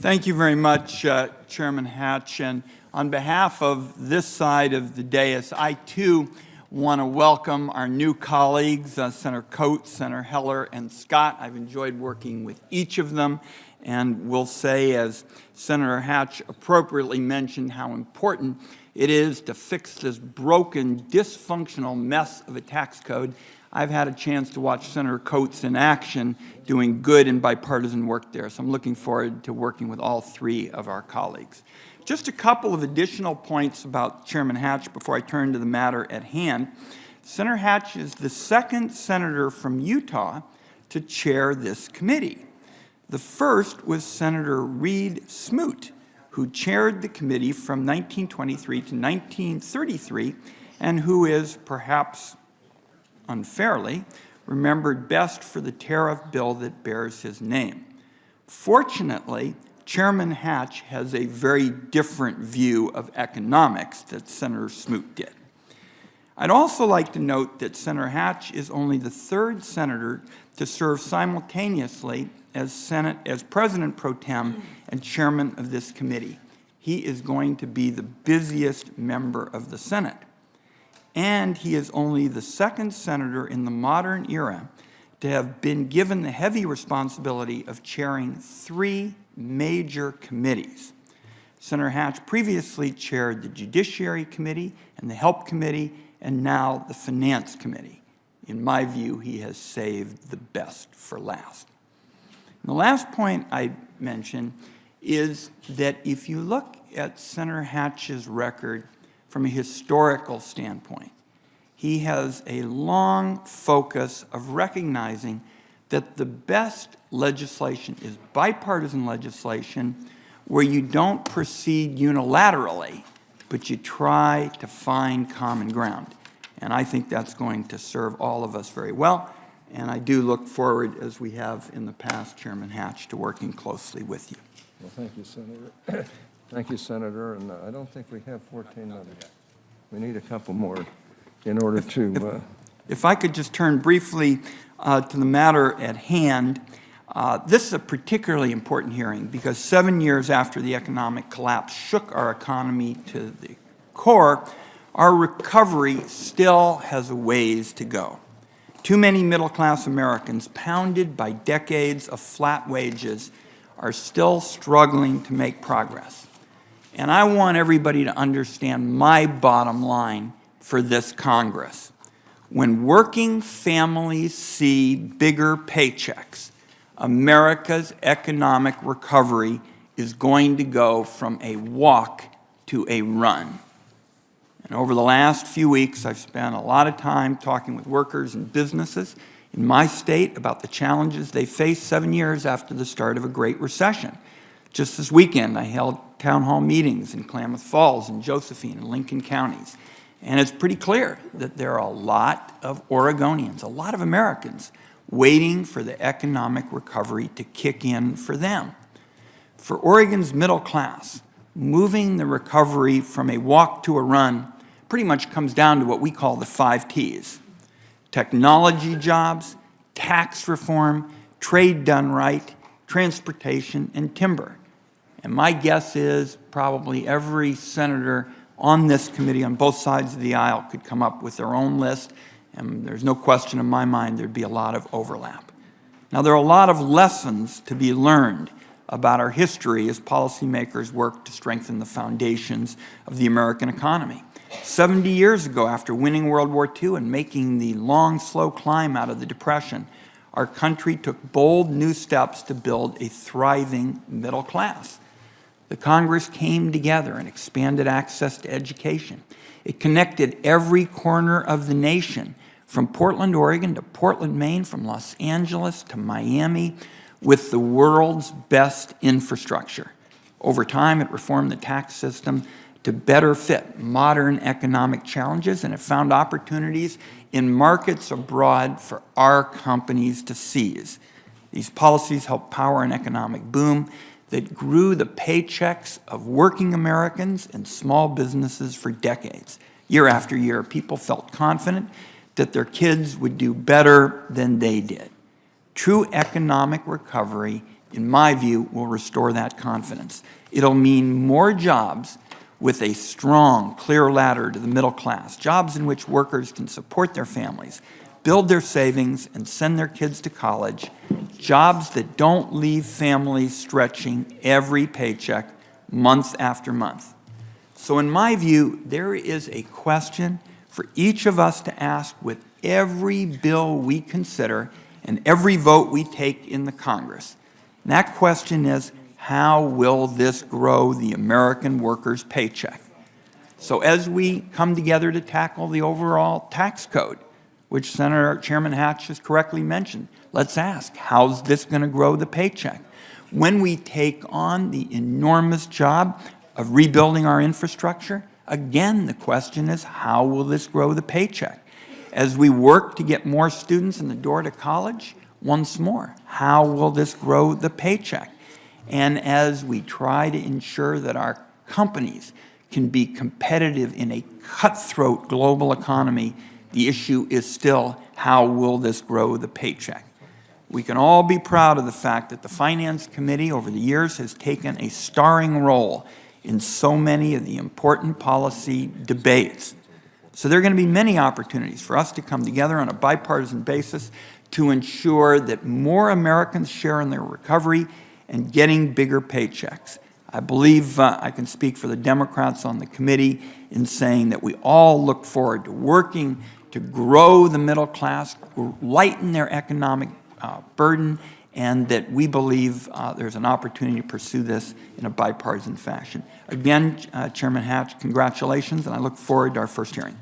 Thank you very much, Chairman Hatch. And on behalf of this side of the dais, I too want to welcome our new colleagues, Senator Coates, Senator Heller, and Scott. I've enjoyed working with each of them, and will say, as Senator Hatch appropriately mentioned, how important it is to fix this broken, dysfunctional mess of a tax code. I've had a chance to watch Senator Coates in action doing good and bipartisan work there, so I'm looking forward to working with all three of our colleagues. Just a couple of additional points about Chairman Hatch before I turn to the matter at hand. Senator Hatch is the second senator from Utah to chair this committee. The first was Senator Reed Smoot, who chaired the committee from 1923 to 1933, and who is, perhaps unfairly, remembered best for the tariff bill that bears his name. Fortunately, Chairman Hatch has a very different view of economics that Senator Smoot did. I'd also like to note that Senator Hatch is only the third senator to serve simultaneously as President Pro Tem and Chairman of this committee. He is going to be the busiest member of the Senate. And he is only the second senator in the modern era to have been given the heavy responsibility of chairing three major committees. Senator Hatch previously chaired the Judiciary Committee and the Help Committee, and now the Finance Committee. In my view, he has saved the best for last. And the last point I mention is that if you look at Senator Hatch's record from a historical standpoint, he has a long focus of recognizing that the best legislation is bipartisan legislation where you don't proceed unilaterally, but you try to find common ground. And I think that's going to serve all of us very well. And I do look forward, as we have in the past, Chairman Hatch, to working closely with you. Well, thank you, Senator. Thank you, Senator. And I don't think we have 14 minutes. We need a couple more in order to... If I could just turn briefly to the matter at hand. This is a particularly important hearing because 7 years after the economic collapse shook our economy to the core, our recovery still has a ways to go. Too many middle-class Americans, pounded by decades of flat wages, are still struggling to make progress. And I want everybody to understand my bottom line for this Congress. When working families see bigger paychecks, America's economic recovery is going to go from a walk to a run. And over the last few weeks, I've spent a lot of time talking with workers and businesses in my state about the challenges they face 7 years after the start of a Great Recession. Just this weekend, I held town hall meetings in Klamath Falls and Josephine and Lincoln counties. And it's pretty clear that there are a lot of Oregonians, a lot of Americans, waiting for the economic recovery to kick in for them. For Oregon's middle class, moving the recovery from a walk to a run pretty much comes down to what we call the 5 T's. Technology jobs, tax reform, trade done right, transportation, and timber. And my guess is probably every senator on this committee on both sides of the aisle could come up with their own list, and there's no question in my mind there'd be a lot of overlap. Now, there are a lot of lessons to be learned about our history as policymakers work to strengthen the foundations of the American economy. 70 years ago, after winning World War II and making the long, slow climb out of the Depression, our country took bold new steps to build a thriving middle class. The Congress came together and expanded access to education. It connected every corner of the nation, from Portland, Oregon to Portland, Maine, from Los Angeles to Miami, with the world's best infrastructure. Over time, it reformed the tax system to better fit modern economic challenges, and it found opportunities in markets abroad for our companies to seize. These policies helped power an economic boom that grew the paychecks of working Americans and small businesses for decades. Year after year, people felt confident that their kids would do better than they did. True economic recovery in my view, will restore that confidence. It'll mean more jobs with a strong, clear ladder to the middle class, jobs in which workers can support their families, build their savings, and send their kids to college, jobs that don't leave families stretching every paycheck month after month. So in my view, there is a question for each of us to ask with every bill we consider and every vote we take in the Congress. And that question is, how will this grow the American worker's paycheck? So as we come together to tackle the overall tax code, which Chairman Hatch has correctly mentioned, let's ask, how's this going to grow the paycheck? When we take on the enormous job of rebuilding our infrastructure, again, the question is, how will this grow the paycheck? As we work to get more students in the door to college, once more, how will this grow the paycheck? And as we try to ensure that our companies can be competitive in a cutthroat global economy, the issue is still, how will this grow the paycheck? We can all be proud of the fact that the Finance Committee over the years has taken a starring role in so many of the important policy debates. So there are going to be many opportunities for us to come together on a bipartisan basis to ensure that more Americans share in their recovery and getting bigger paychecks. I believe I can speak for the Democrats on the committee in saying that we all look forward to working to grow the middle class, lighten their economic burden, and that we believe there's an opportunity to pursue this in a bipartisan fashion. Again, Chairman Hatch, congratulations, and I look forward to our first hearing.